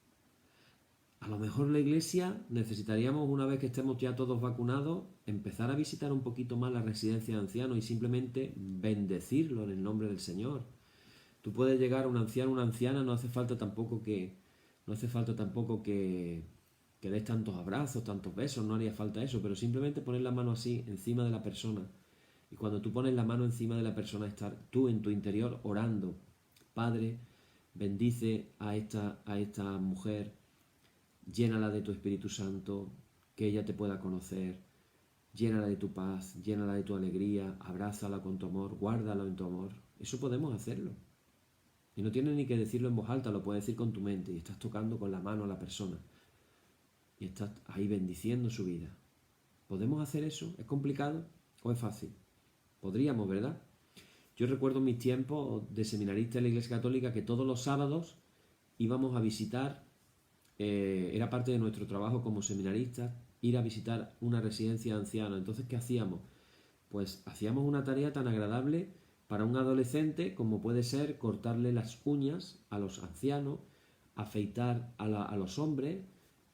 S1: A lo mejor la Iglesia necesitaríamos, una vez que estemos ya todos vacunados, empezar a visitar un poquito más la residencia de ancianos y simplemente bendecirlo en el nombre del Señor. Tú puedes llegar a un anciano, una anciana, no hace falta tampoco que des tantos abrazos, tantos besos, no haría falta eso, pero simplemente poner la mano así encima de la persona. Y cuando tú pones la mano encima de la persona, estar tú en tu interior orando. Padre, bendice a esta mujer, llénala de tu Espíritu Santo, que ella te pueda conocer, llénala de tu paz, llénala de tu alegría, abrázala con tu amor, guárdala en tu amor. Eso podemos hacerlo. Y no tienes ni que decirlo en voz alta, lo puedes decir con tu mente y estás tocando con la mano a la persona. y estás ahí bendiciendo su vida. ¿Podemos hacer eso? ¿Es complicado o es fácil? Podríamos, ¿verdad? Yo recuerdo mis tiempos de seminarista en la Iglesia Católica que todos los sábados íbamos a visitar, era parte de nuestro trabajo como seminaristas, ir a visitar una residencia de ancianos. Entonces, ¿qué hacíamos? Pues hacíamos una tarea tan agradable para un adolescente como puede ser cortarle las uñas a los ancianos, afeitar a los hombres,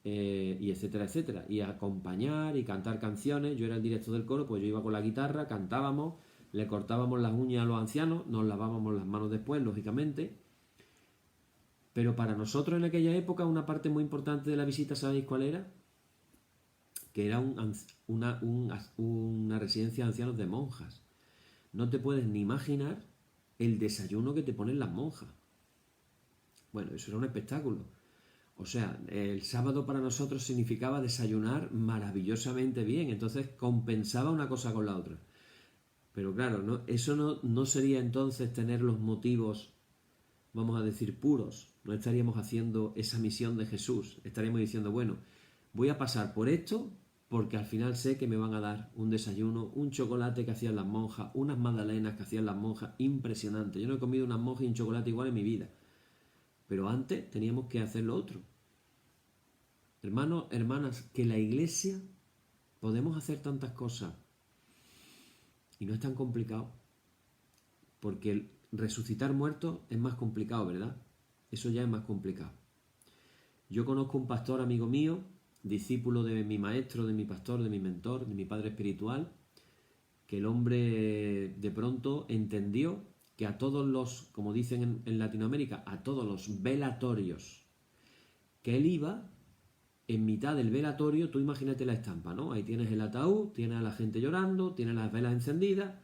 S1: y etcétera, etcétera. Y acompañar y cantar canciones. Yo era el director del coro, pues yo iba con la guitarra, cantábamos, le cortábamos las uñas a los ancianos, nos lavábamos las manos después, lógicamente. Pero para nosotros en aquella época una parte muy importante de la visita, ¿sabéis cuál era? Que era una residencia de ancianos de monjas. No te puedes ni imaginar el desayuno que te ponen las monjas. Bueno, eso era un espectáculo. O sea, el sábado para nosotros significaba desayunar maravillosamente bien, entonces compensaba una cosa con la otra. Pero claro, eso no sería entonces tener los motivos, vamos a decir, puros. No estaríamos haciendo esa misión de Jesús. Estaríamos diciendo, bueno, voy a pasar por esto porque al final sé que me van a dar un desayuno, un chocolate que hacían las monjas, unas magdalenas que hacían las monjas, impresionante. Yo no he comido unas monjas y un chocolate igual en mi vida. Pero antes teníamos que hacer lo otro. Hermanos, hermanas, que la Iglesia podemos hacer tantas cosas y no es tan complicado, porque el resucitar muertos es más complicado, ¿verdad? Eso ya es más complicado. Yo conozco un pastor amigo mío, discípulo de mi maestro, de mi pastor, de mi mentor, de mi padre espiritual, que el hombre de pronto entendió que a todos los, como dicen en Latinoamérica, a todos los velatorios que él iba, en mitad del velatorio, tú imagínate la estampa, ¿no? Ahí tienes el ataúd, tienes a la gente llorando, tienes las velas encendidas,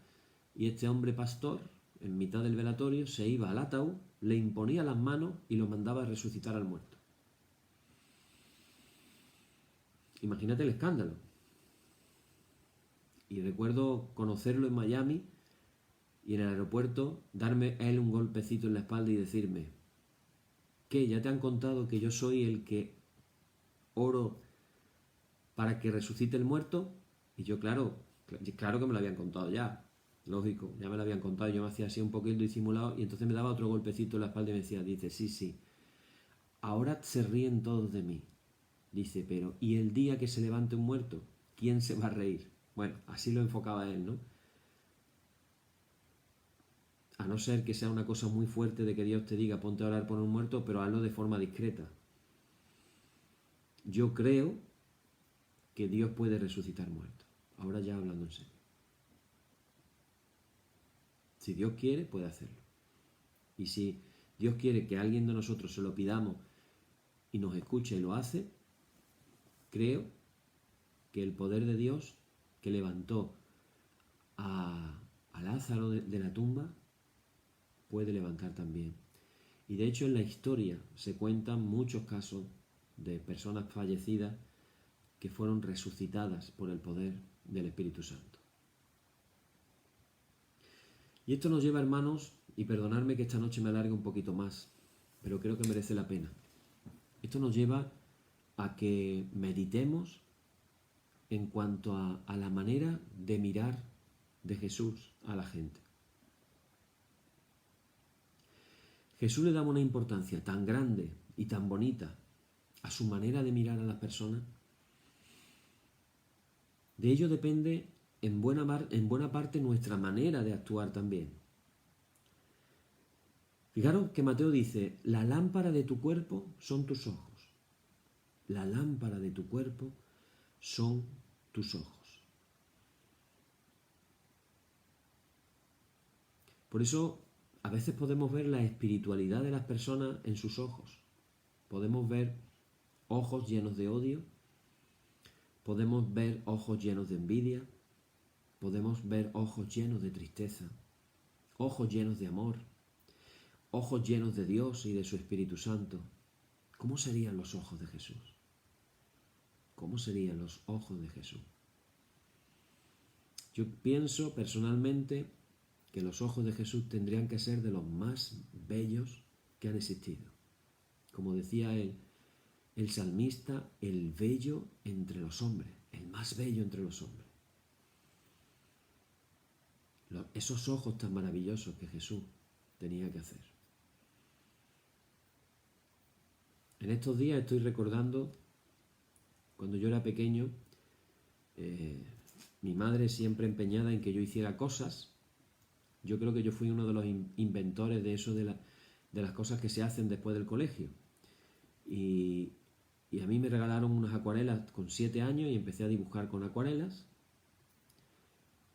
S1: y este hombre pastor, en mitad del velatorio, se iba al ataúd, le imponía las manos y lo mandaba a resucitar al muerto. Imagínate el escándalo. Y recuerdo conocerlo en Miami y en el aeropuerto darme a él un golpecito en la espalda y decirme, ¿qué? ¿Ya te han contado que yo soy el que oro para que resucite el muerto? Y yo, claro que me lo habían contado ya, lógico, ya me lo habían contado. Yo me hacía así un poquito disimulado y entonces me daba otro golpecito en la espalda y me decía, dice, sí, ahora se ríen todos de mí. Dice, pero ¿y el día que se levante un muerto? ¿Quién se va a reír? Bueno, así lo enfocaba él, ¿no? A no ser que sea una cosa muy fuerte de que Dios te diga, ponte a orar por un muerto, pero hazlo de forma discreta. Yo creo que Dios puede resucitar muertos. Ahora ya hablando en serio. Si Dios quiere, puede hacerlo. Y si Dios quiere que alguien de nosotros se lo pidamos y nos escuche y lo hace, creo que el poder de Dios que levantó a Lázaro de la tumba puede levantar también. Y de hecho en la historia se cuentan muchos casos de personas fallecidas que fueron resucitadas por el poder del Espíritu Santo. Y esto nos lleva, hermanos, y perdonadme que esta noche me alargue un poquito más, pero creo que merece la pena. Esto nos lleva a que meditemos en cuanto a la manera de mirar de Jesús a la gente. Jesús le daba una importancia tan grande y tan bonita a su manera de mirar a las personas. De ello depende en buena parte nuestra manera de actuar también. Fijaros que Mateo dice, la lámpara de tu cuerpo son tus ojos. La lámpara de tu cuerpo son tus ojos. Por eso a veces podemos ver la espiritualidad de las personas en sus ojos. Podemos ver ojos llenos de odio, podemos ver ojos llenos de envidia, podemos ver ojos llenos de tristeza, ojos llenos de amor, ojos llenos de Dios y de su Espíritu Santo. ¿Cómo serían los ojos de Jesús? ¿Cómo serían los ojos de Jesús? Yo pienso personalmente que los ojos de Jesús tendrían que ser de los más bellos que han existido. Como decía él, el salmista el bello entre los hombres, el más bello entre los hombres. Esos ojos tan maravillosos que Jesús tenía que hacer. En estos días estoy recordando, cuando yo era pequeño, mi madre siempre empeñada en que yo hiciera cosas. Yo creo que yo fui uno de los inventores de eso, de las cosas que se hacen después del colegio. Y a mí me regalaron unas acuarelas con 7 años y empecé a dibujar con acuarelas.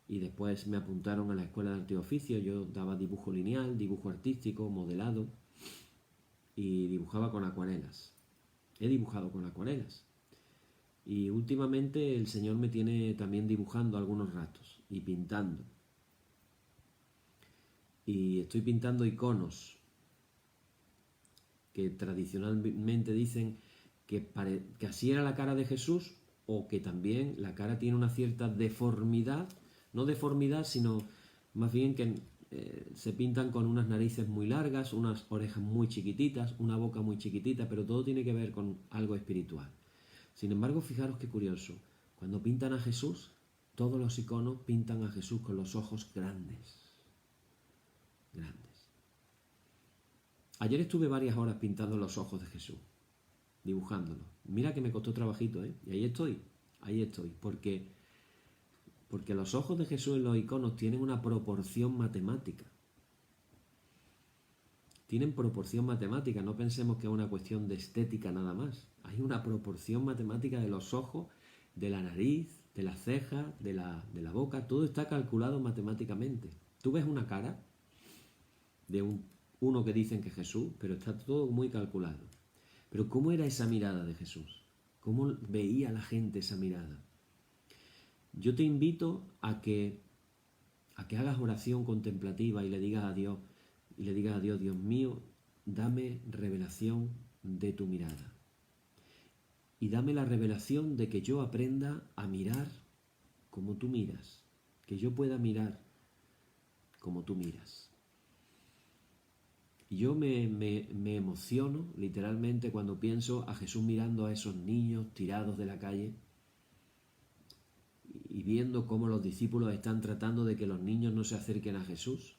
S1: Y después me apuntaron a la escuela de arte y oficio. Yo daba dibujo lineal, dibujo artístico, modelado y dibujaba con acuarelas. He dibujado con acuarelas. Y últimamente el Señor me tiene también dibujando algunos ratos y pintando. Y estoy pintando iconos que tradicionalmente dicen que así era la cara de Jesús, o que también la cara tiene una cierta deformidad, no deformidad, sino más bien que se pintan con unas narices muy largas, unas orejas muy chiquititas, una boca muy chiquitita, pero todo tiene que ver con algo espiritual. Sin embargo, fijaros qué curioso, cuando pintan a Jesús, todos los iconos pintan a Jesús con los ojos grandes. Ayer estuve varias horas pintando los ojos de Jesús, dibujándolos. Mira que me costó trabajito, ¿eh? Y ahí estoy, porque los ojos de Jesús en los iconos tienen una proporción matemática. Tienen proporción matemática, no pensemos que es una cuestión de estética nada más. Hay una proporción matemática de los ojos, de la nariz, de las cejas, de la boca, todo está calculado matemáticamente. Tú ves una cara de uno que dicen que es Jesús, pero está todo muy calculado. Pero ¿cómo era esa mirada de Jesús? ¿Cómo veía la gente esa mirada? Yo te invito a que hagas oración contemplativa y le digas a Dios, Dios mío, dame revelación de tu mirada. Y dame la revelación de que yo aprenda a mirar como tú miras, que yo pueda mirar como tú miras. Y yo me emociono literalmente cuando pienso a Jesús mirando a esos niños tirados de la calle y viendo cómo los discípulos están tratando de que los niños no se acerquen a Jesús.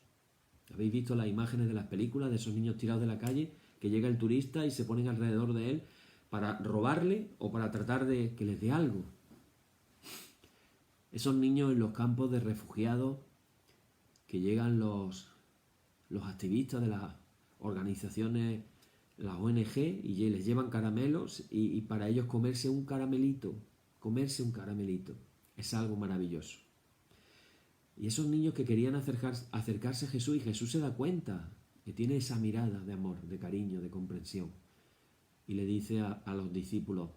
S1: ¿Habéis visto las imágenes de las películas de esos niños tirados de la calle? Que llega el turista y se ponen alrededor de él para robarle o para tratar de que les dé algo. Esos niños en los campos de refugiados, que llegan los activistas de las organizaciones, las ONG, y les llevan caramelos y para ellos comerse un caramelito es algo maravilloso. Y esos niños que querían acercarse a Jesús, y Jesús se da cuenta que tiene esa mirada de amor, de cariño, de comprensión. Y le dice a los discípulos,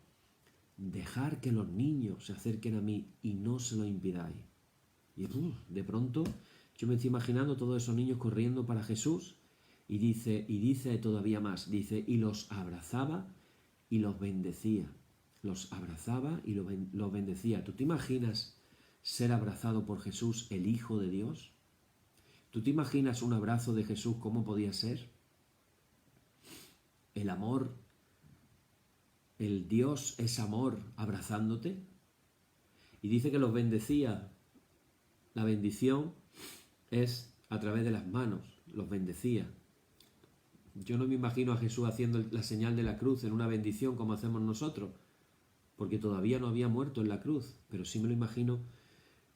S1: dejar que los niños se acerquen a mí y no se lo impidáis. Y de pronto yo me estoy imaginando todos esos niños corriendo para Jesús y dice todavía más, dice, y los abrazaba y los bendecía. Los abrazaba y los bendecía. ¿Tú te imaginas ser abrazado por Jesús, el Hijo de Dios? ¿Tú te imaginas un abrazo de Jesús cómo podía ser? El amor, el Dios es amor abrazándote. Y dice que los bendecía. La bendición es a través de las manos, los bendecía. Yo no me imagino a Jesús haciendo la señal de la cruz en una bendición como hacemos nosotros, porque todavía no había muerto en la cruz, pero sí me lo imagino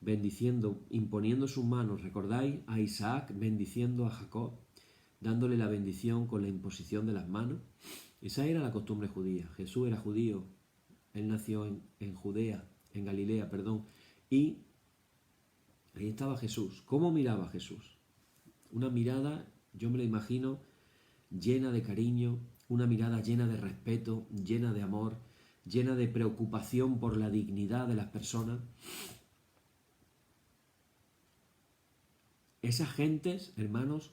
S1: bendiciendo, imponiendo sus manos. ¿Recordáis a Isaac bendiciendo a Jacob, dándole la bendición con la imposición de las manos? Esa era la costumbre judía. Jesús era judío, él nació en Judea, en Galilea, y ahí estaba Jesús. ¿Cómo miraba Jesús? Una mirada, yo me la imagino, llena de cariño, una mirada llena de respeto, llena de amor, llena de preocupación por la dignidad de las personas. Esas gentes, hermanos,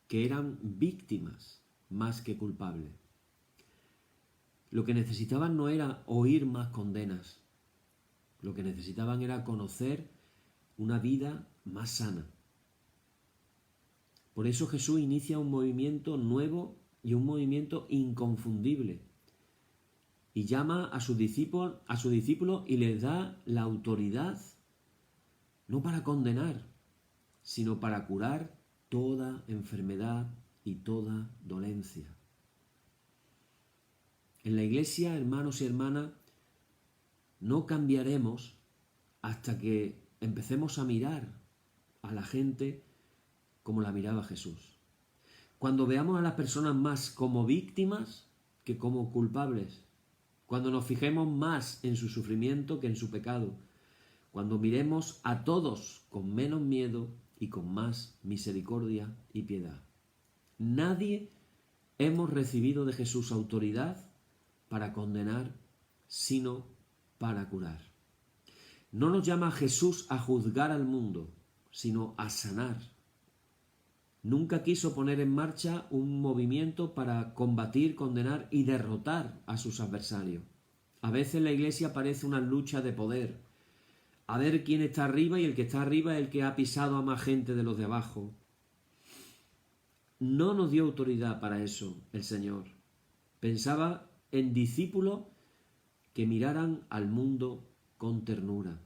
S1: que eran víctimas más que culpables. Lo que necesitaban no era oír más condenas. Lo que necesitaban era conocer una vida más sana. Por eso Jesús inicia un movimiento nuevo y un movimiento inconfundible. y llama a su discípulo y les da la autoridad, no para condenar, sino para curar toda enfermedad y toda dolencia. En la Iglesia, hermanos y hermanas, no cambiaremos hasta que empecemos a mirar a la gente como la miraba Jesús. Cuando veamos a las personas más como víctimas que como culpables. Cuando nos fijemos más en su sufrimiento que en su pecado. Cuando miremos a todos con menos miedo y con más misericordia y piedad. Nadie hemos recibido de Jesús autoridad para condenar, sino para curar. No nos llama Jesús a juzgar al mundo, sino a sanar. Nunca quiso poner en marcha un movimiento para combatir, condenar y derrotar a sus adversarios. A veces la Iglesia parece una lucha de poder. A ver quién está arriba, y el que está arriba es el que ha pisado a más gente de los de abajo. No nos dio autoridad para eso el Señor. Pensaba en discípulos que miraran al mundo con ternura.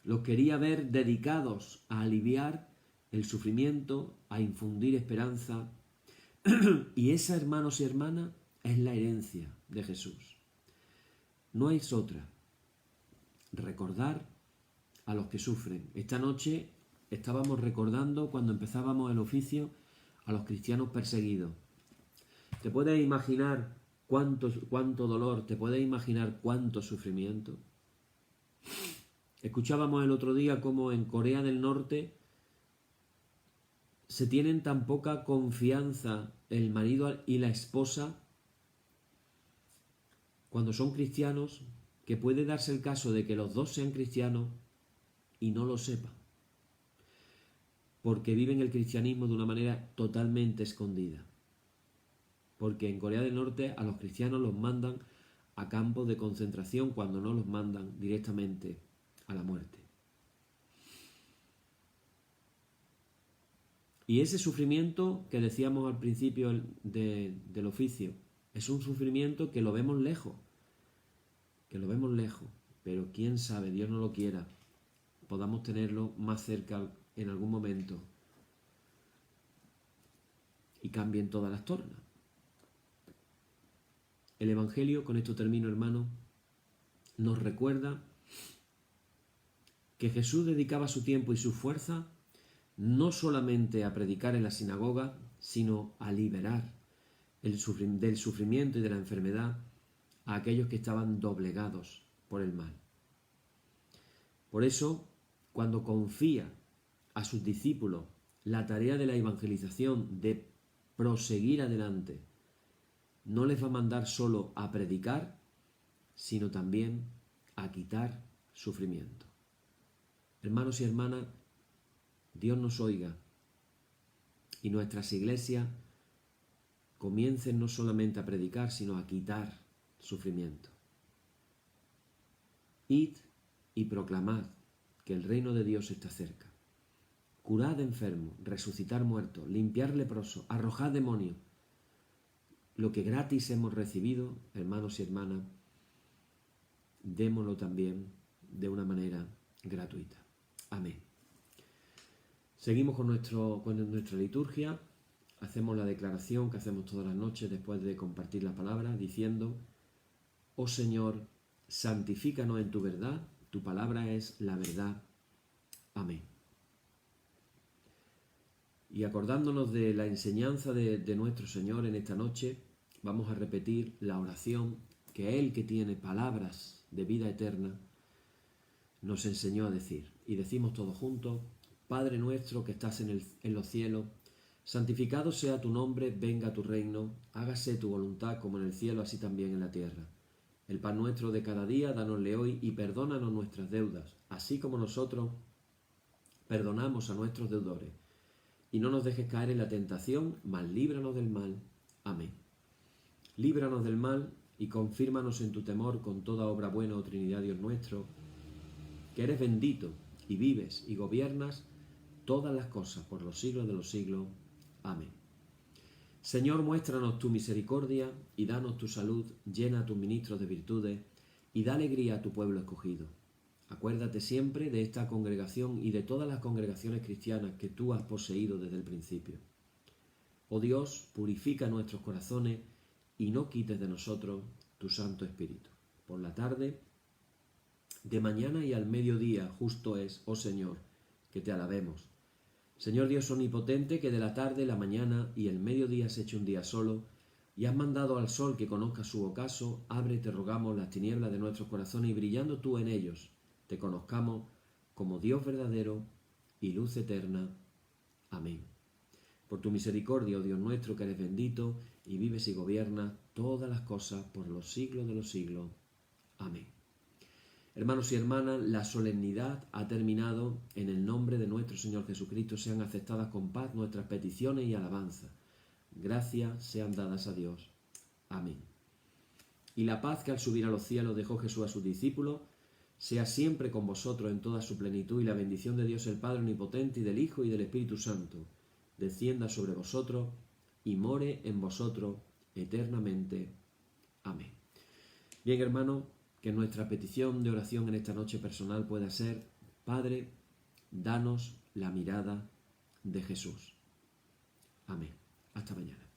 S1: Los quería ver dedicados a aliviar el sufrimiento, a infundir esperanza. Y esa, hermanos y hermanas, es la herencia de Jesús. No es otra. Recordar a los que sufren. Esta noche estábamos recordando, cuando empezábamos el oficio, a los cristianos perseguidos. ¿Te puedes imaginar cuánto dolor? ¿Te puedes imaginar cuánto sufrimiento? Escuchábamos el otro día cómo en Corea del Norte se tienen tan poca confianza el marido y la esposa cuando son cristianos, que puede darse el caso de que los dos sean cristianos y no lo sepan, porque viven el cristianismo de una manera totalmente escondida. Porque en Corea del Norte a los cristianos los mandan a campos de concentración, cuando no los mandan directamente a la muerte. Y ese sufrimiento que decíamos al principio del oficio, es un sufrimiento que lo vemos lejos, pero quién sabe, Dios no lo quiera, podamos tenerlo más cerca en algún momento y cambien todas las tornas. El Evangelio, con esto termino, hermano, nos recuerda que Jesús dedicaba su tiempo y su fuerza no solamente a predicar en la sinagoga, sino a liberar del sufrimiento y de la enfermedad a aquellos que estaban doblegados por el mal. Por eso, cuando confía a sus discípulos la tarea de la evangelización, de proseguir adelante, no les va a mandar solo a predicar, sino también a quitar sufrimiento. Hermanos y hermanas, Dios nos oiga y nuestras iglesias comiencen no solamente a predicar, sino a quitar sufrimiento. Id y proclamad que el reino de Dios está cerca. Curad enfermos, resucitar muertos, limpiar leprosos, arrojad demonios. Lo que gratis hemos recibido, hermanos y hermanas, démoslo también de una manera gratuita. Amén. Seguimos con nuestra liturgia. Hacemos la declaración que hacemos todas las noches después de compartir la palabra, diciendo: oh Señor, santifícanos en tu verdad, tu palabra es la verdad. Amén. Y acordándonos de la enseñanza de nuestro Señor en esta noche, vamos a repetir la oración que Él, que tiene palabras de vida eterna, nos enseñó a decir. Y decimos todos juntos: Padre nuestro que estás en los cielos, santificado sea tu nombre, venga tu reino, hágase tu voluntad como en el cielo, así también en la tierra. El pan nuestro de cada día, dánosle hoy, y perdónanos nuestras deudas, así como nosotros perdonamos a nuestros deudores. Y no nos dejes caer en la tentación, mas líbranos del mal. Amén. Líbranos del mal y confírmanos en tu temor con toda obra buena, oh Trinidad, Dios nuestro, que eres bendito y vives y gobiernas todas las cosas por los siglos de los siglos. Amén. Señor, muéstranos tu misericordia y danos tu salud, llena a tus ministros de virtudes y da alegría a tu pueblo escogido. Acuérdate siempre de esta congregación y de todas las congregaciones cristianas que tú has poseído desde el principio. Oh Dios, purifica nuestros corazones y no quites de nosotros tu Santo Espíritu. Por la tarde, de mañana y al mediodía, justo es, oh Señor, que te alabemos. Señor Dios omnipotente, que de la tarde, la mañana y el mediodía has hecho un día solo, y has mandado al sol que conozca su ocaso, abre, te rogamos, las tinieblas de nuestros corazones, y brillando tú en ellos, te conozcamos como Dios verdadero y luz eterna. Amén. Por tu misericordia, oh Dios nuestro, que eres bendito, y vives y gobiernas todas las cosas por los siglos de los siglos. Amén. Hermanos y hermanas, la solemnidad ha terminado. En el nombre de nuestro Señor Jesucristo sean aceptadas con paz nuestras peticiones y alabanzas. Gracias sean dadas a Dios. Amén. Y la paz que al subir a los cielos dejó Jesús a sus discípulos, sea siempre con vosotros en toda su plenitud, y la bendición de Dios el Padre omnipotente y del Hijo y del Espíritu Santo descienda sobre vosotros y more en vosotros eternamente. Amén. Bien, hermanos, que nuestra petición de oración en esta noche personal pueda ser: Padre, danos la mirada de Jesús. Amén. Hasta mañana.